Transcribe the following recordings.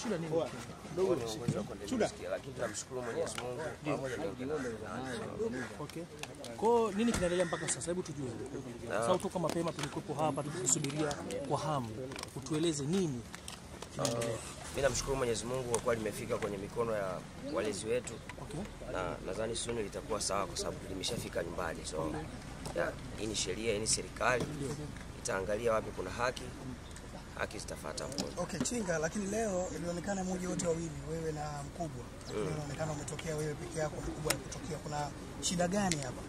Shida nini? Shida. Lakini tunamshukuru Mwenyezi Mungu pamoja na wengine. Okay. Kwa nini kinaendelea mpaka sasa? Hebu tujue. Sasa kutoka mapema tulikuwa hapa tukisubiria kwa hamu. Utueleze nini kinaendelea. Mimi namshukuru Mwenyezi Mungu kwa kuwa limefika kwenye mikono ya walezi wetu. Okay. Na nadhani soon litakuwa sawa kwa sababu limeshafika nyumbani. So hii ni sheria, hii ni serikali. Itaangalia wapi kuna haki. Haki zitafuata hapo. Okay, Chinga, lakini leo ilionekana mmoja wote wawili, wewe na mkubwa. Inaonekana umetokea wewe peke yako, mkubwa kutokea. Kuna shida gani hapa?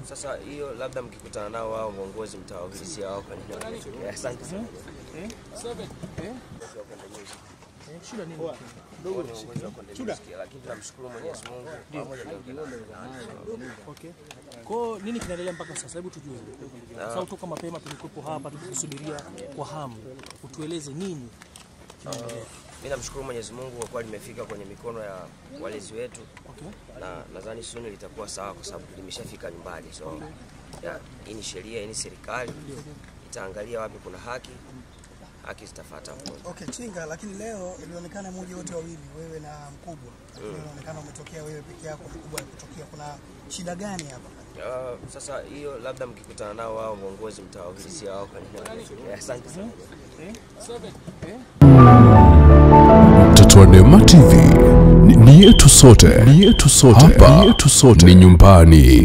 Sasa hiyo labda mkikutana nao wao viongozi mtawaulizia wao kwa nini. Asante sana. Shida nini? Shida. Lakini tunamshukuru Mwenyezi Mungu pamoja na wengine. Okay. Kwa nini kinaendelea mpaka sasa? Hebu tujue. Sasa kutoka mapema tulikuwa hapa tukisubiria kwa hamu. Utueleze nini kinaendelea. Mimi namshukuru Mwenyezi Mungu kwa kuwa limefika kwenye mikono ya walezi wetu. Okay. Na nadhani soon litakuwa sawa kwa sababu limeshafika nyumbani. So hii ni sheria, hii ni serikali. Itaangalia wapi kuna haki. Haki zitafuata hapo. Okay, Chinga, lakini leo ilionekana mmoja wote wawili, wewe na mkubwa. Inaonekana umetokea wewe peke yako, mkubwa kutokea. Kuna shida gani hapa? Sasa hiyo labda mkikutana nao wao viongozi mtawaulizia wao kwa nini. Asante sana. Mtwanema TV ni yetu sote. Hapa ni nyumbani.